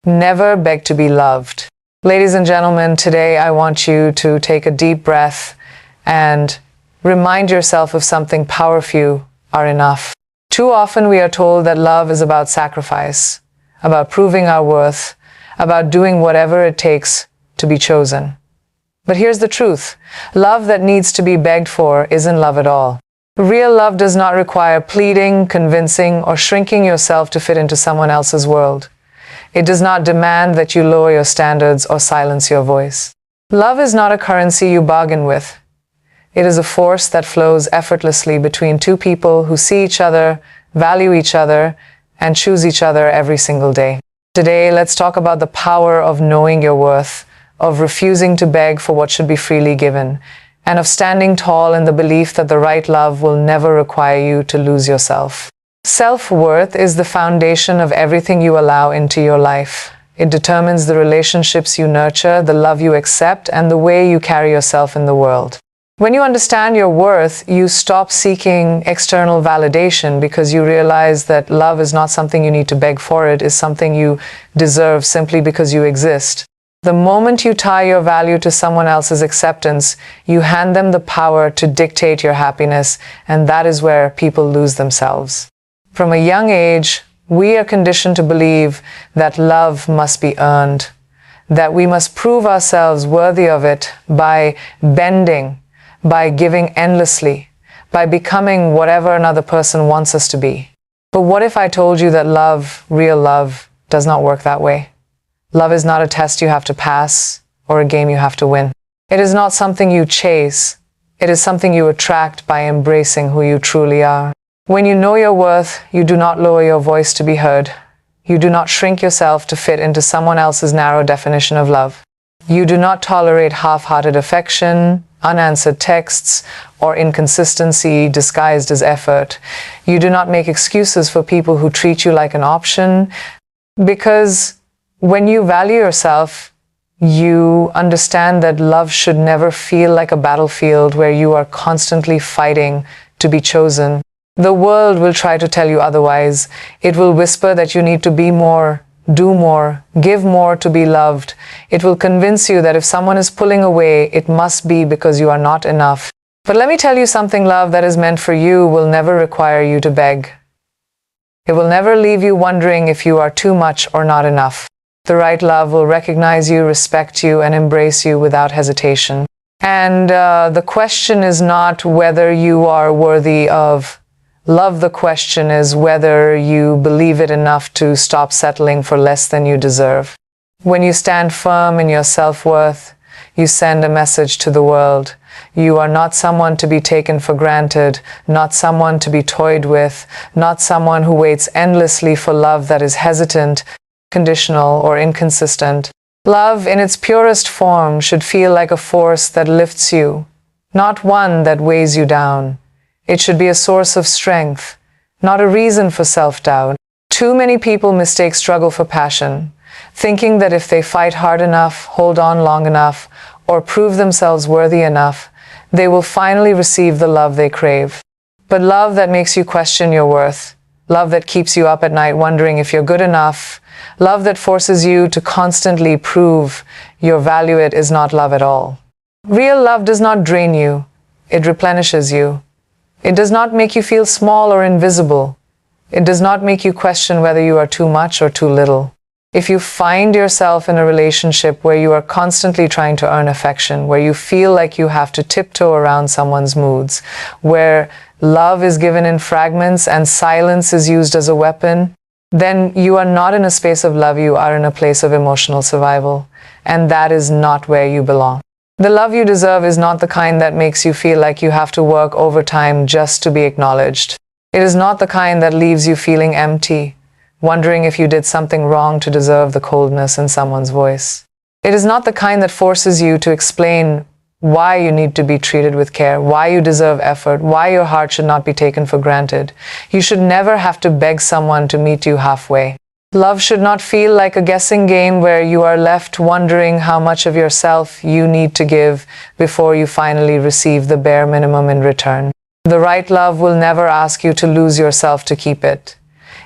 Never beg to be loved. Ladies and gentlemen, today I want you to take a deep breath and remind yourself of something powerful. You are enough. Too often we are told that love is about sacrifice, about proving our worth, about doing whatever it takes to be chosen. But here's the truth. Love that needs to be begged for isn't love at all. Real love does not require pleading, convincing, or shrinking yourself to fit into someone else's world. It does not demand that you lower your standards or silence your voice. Love is not a currency you bargain with. It is a force that flows effortlessly between two people who see each other, value each other, and choose each other every single day. Today, let's talk about the power of knowing your worth, of refusing to beg for what should be freely given, and of standing tall in the belief that the right love will never require you to lose yourself. Self-worth is the foundation of everything you allow into your life. It determines the relationships you nurture, the love you accept, and the way you carry yourself in the world. When you understand your worth, you stop seeking external validation because you realize that love is not something you need to beg for. It is something you deserve simply because you exist. The moment you tie your value to someone else's acceptance, you hand them the power to dictate your happiness, and that is where people lose themselves. From a young age, we are conditioned to believe that love must be earned, that we must prove ourselves worthy of it by bending, by giving endlessly, by becoming whatever another person wants us to be. But what if I told you that love, real love, does not work that way? Love is not a test you have to pass or a game you have to win. It is not something you chase. It is something you attract by embracing who you truly are. When you know your worth, you do not lower your voice to be heard. You do not shrink yourself to fit into someone else's narrow definition of love. You do not tolerate half-hearted affection, unanswered texts, or inconsistency disguised as effort. You do not make excuses for people who treat you like an option, because when you value yourself, you understand that love should never feel like a battlefield where you are constantly fighting to be chosen. The world will try to tell you otherwise. It will whisper that you need to be more, do more, give more to be loved. It will convince you that if someone is pulling away, it must be because you are not enough. But let me tell you something, love that is meant for you will never require you to beg. It will never leave you wondering if you are too much or not enough. The right love will recognize you, respect you, and embrace you without hesitation. And the question is not whether you are worthy of love. The question is whether you believe it enough to stop settling for less than you deserve. When you stand firm in your self-worth, you send a message to the world. You are not someone to be taken for granted, not someone to be toyed with, not someone who waits endlessly for love that is hesitant, conditional, or inconsistent. Love in its purest form should feel like a force that lifts you, not one that weighs you down. It should be a source of strength, not a reason for self-doubt. Too many people mistake struggle for passion, thinking that if they fight hard enough, hold on long enough, or prove themselves worthy enough, they will finally receive the love they crave. But love that makes you question your worth, love that keeps you up at night wondering if you're good enough, love that forces you to constantly prove your value, it is not love at all. Real love does not drain you, it replenishes you. It does not make you feel small or invisible. It does not make you question whether you are too much or too little. If you find yourself in a relationship where you are constantly trying to earn affection, where you feel like you have to tiptoe around someone's moods, where love is given in fragments and silence is used as a weapon, then you are not in a space of love, you are in a place of emotional survival. And that is not where you belong. The love you deserve is not the kind that makes you feel like you have to work overtime just to be acknowledged. It is not the kind that leaves you feeling empty, wondering if you did something wrong to deserve the coldness in someone's voice. It is not the kind that forces you to explain why you need to be treated with care, why you deserve effort, why your heart should not be taken for granted. You should never have to beg someone to meet you halfway. Love should not feel like a guessing game where you are left wondering how much of yourself you need to give before you finally receive the bare minimum in return. The right love will never ask you to lose yourself to keep it.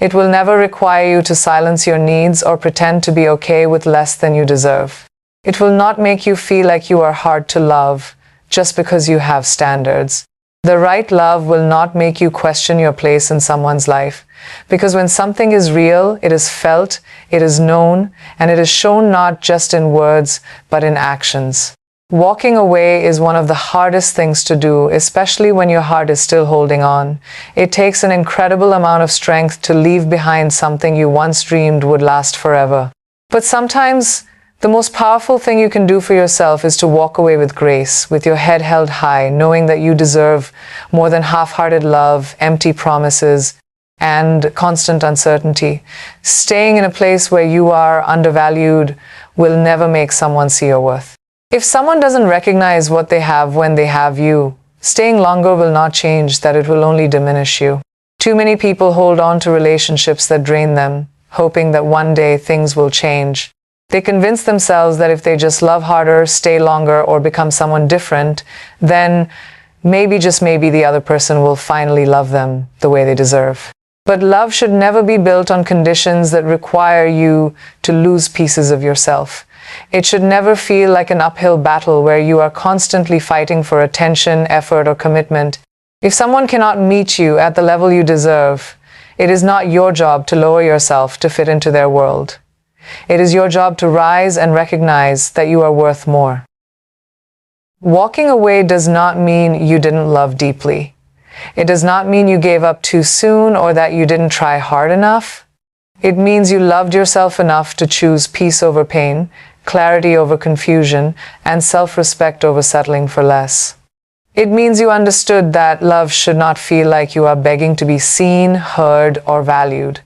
It will never require you to silence your needs or pretend to be okay with less than you deserve. It will not make you feel like you are hard to love just because you have standards. The right love will not make you question your place in someone's life, because when something is real, it is felt, it is known, and it is shown not just in words, but in actions. Walking away is one of the hardest things to do, especially when your heart is still holding on. It takes an incredible amount of strength to leave behind something you once dreamed would last forever. But sometimes, the most powerful thing you can do for yourself is to walk away with grace, with your head held high, knowing that you deserve more than half-hearted love, empty promises, and constant uncertainty. Staying in a place where you are undervalued will never make someone see your worth. If someone doesn't recognize what they have when they have you, staying longer will not change that, it will only diminish you. Too many people hold on to relationships that drain them, hoping that one day things will change. They convince themselves that if they just love harder, stay longer, or become someone different, then maybe, just maybe, the other person will finally love them the way they deserve. But love should never be built on conditions that require you to lose pieces of yourself. It should never feel like an uphill battle where you are constantly fighting for attention, effort, or commitment. If someone cannot meet you at the level you deserve, it is not your job to lower yourself to fit into their world. It is your job to rise and recognize that you are worth more. Walking away does not mean you didn't love deeply. It does not mean you gave up too soon or that you didn't try hard enough. It means you loved yourself enough to choose peace over pain, clarity over confusion, and self-respect over settling for less. It means you understood that love should not feel like you are begging to be seen, heard, or valued.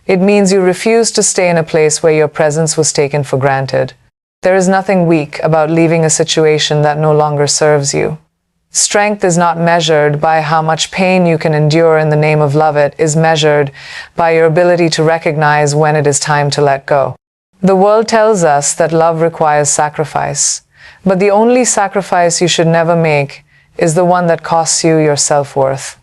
It means you refuse to stay in a place where your presence was taken for granted. There is nothing weak about leaving a situation that no longer serves you. Strength is not measured by how much pain you can endure in the name of love. It is measured by your ability to recognize when it is time to let go. The world tells us that love requires sacrifice, but the only sacrifice you should never make is the one that costs you your self-worth.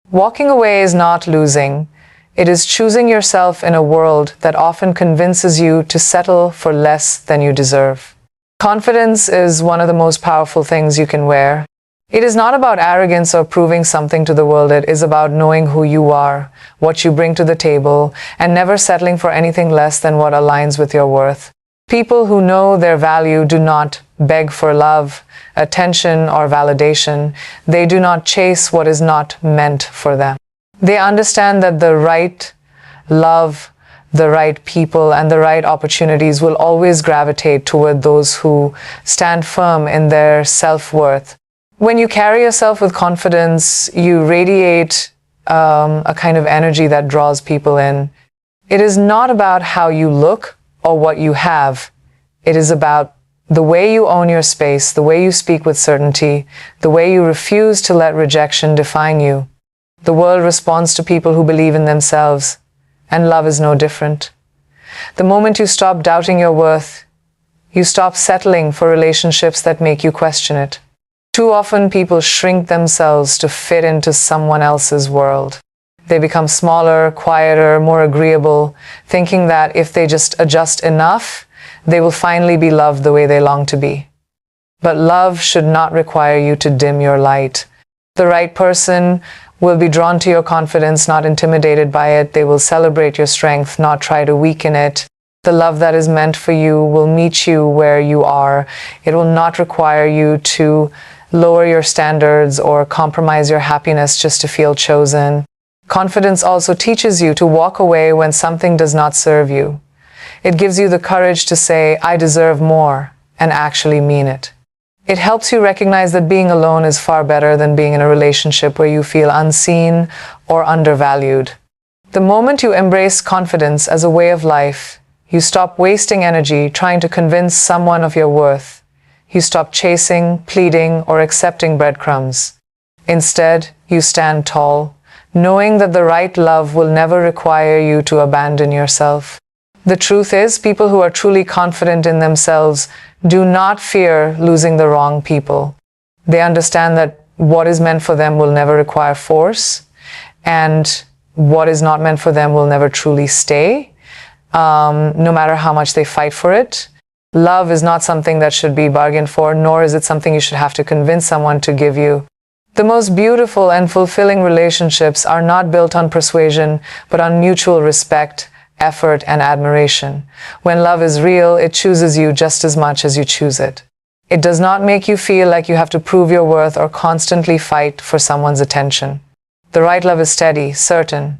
Walking away is not losing. It is choosing yourself in a world that often convinces you to settle for less than you deserve. Confidence is one of the most powerful things you can wear. It is not about arrogance or proving something to the world. It is about knowing who you are, what you bring to the table, and never settling for anything less than what aligns with your worth. People who know their value do not beg for love, attention, or validation. They do not chase what is not meant for them. They understand that the right love, the right people, and the right opportunities will always gravitate toward those who stand firm in their self-worth. When you carry yourself with confidence, you radiate a kind of energy that draws people in. It is not about how you look or what you have. It is about the way you own your space, the way you speak with certainty, the way you refuse to let rejection define you. The world responds to people who believe in themselves, and love is no different. The moment you stop doubting your worth, you stop settling for relationships that make you question it. Too often people shrink themselves to fit into someone else's world. They become smaller, quieter, more agreeable, thinking that if they just adjust enough, they will finally be loved the way they long to be. But love should not require you to dim your light. The right person will be drawn to your confidence, not intimidated by it. They will celebrate your strength, not try to weaken it. The love that is meant for you will meet you where you are. It will not require you to lower your standards or compromise your happiness just to feel chosen. Confidence also teaches you to walk away when something does not serve you. It gives you the courage to say, "I deserve more," and actually mean it. It helps you recognize that being alone is far better than being in a relationship where you feel unseen or undervalued. The moment you embrace confidence as a way of life, you stop wasting energy trying to convince someone of your worth. You stop chasing, pleading, or accepting breadcrumbs. Instead, you stand tall, knowing that the right love will never require you to abandon yourself. The truth is, people who are truly confident in themselves do not fear losing the wrong people. They understand that what is meant for them will never require force, and what is not meant for them will never truly stay, no matter how much they fight for it. Love is not something that should be bargained for, nor is it something you should have to convince someone to give you. The most beautiful and fulfilling relationships are not built on persuasion, but on mutual respect, effort, and admiration. When love is real, it chooses you just as much as you choose it. It does not make you feel like you have to prove your worth or constantly fight for someone's attention. The right love is steady, certain,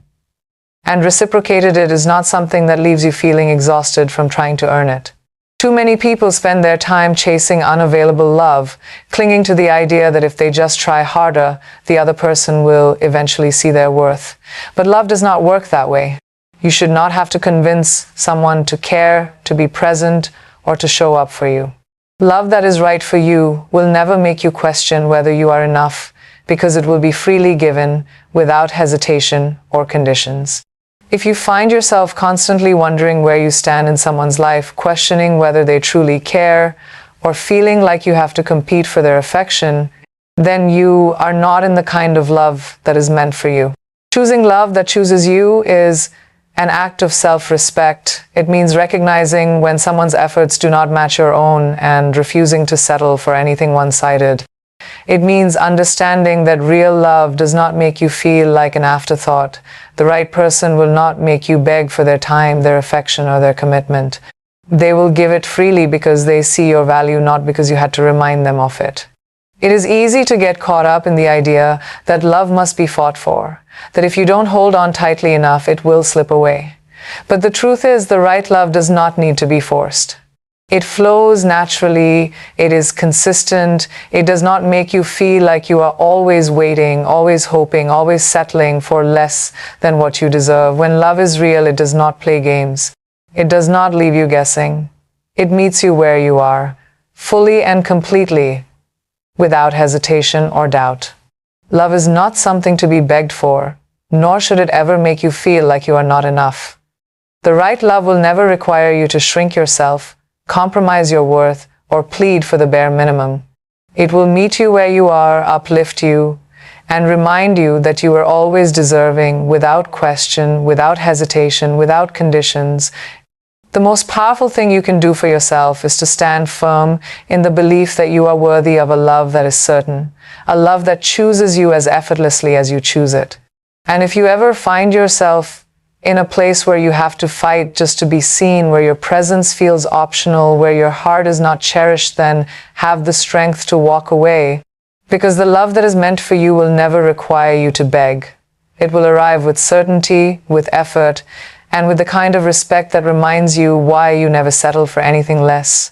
and reciprocated. It is not something that leaves you feeling exhausted from trying to earn it. Too many people spend their time chasing unavailable love, clinging to the idea that if they just try harder, the other person will eventually see their worth. But love does not work that way. You should not have to convince someone to care, to be present, or to show up for you. Love that is right for you will never make you question whether you are enough, because it will be freely given, without hesitation or conditions. If you find yourself constantly wondering where you stand in someone's life, questioning whether they truly care, or feeling like you have to compete for their affection, then you are not in the kind of love that is meant for you. Choosing love that chooses you is an act of self-respect. It means recognizing when someone's efforts do not match your own and refusing to settle for anything one-sided. It means understanding that real love does not make you feel like an afterthought. The right person will not make you beg for their time, their affection, or their commitment. They will give it freely because they see your value, not because you had to remind them of it. It is easy to get caught up in the idea that love must be fought for, that if you don't hold on tightly enough, it will slip away. But the truth is, the right love does not need to be forced. It flows naturally, it is consistent, it does not make you feel like you are always waiting, always hoping, always settling for less than what you deserve. When love is real, it does not play games. It does not leave you guessing. It meets you where you are, fully and completely, without hesitation or doubt. Love is not something to be begged for, nor should it ever make you feel like you are not enough. The right love will never require you to shrink yourself, compromise your worth, or plead for the bare minimum. It will meet you where you are, uplift you, and remind you that you are always deserving, without question, without hesitation, without conditions. The most powerful thing you can do for yourself is to stand firm in the belief that you are worthy of a love that is certain, a love that chooses you as effortlessly as you choose it. And if you ever find yourself in a place where you have to fight just to be seen, where your presence feels optional, where your heart is not cherished, then have the strength to walk away. Because the love that is meant for you will never require you to beg. It will arrive with certainty, with effort, and with the kind of respect that reminds you why you never settle for anything less.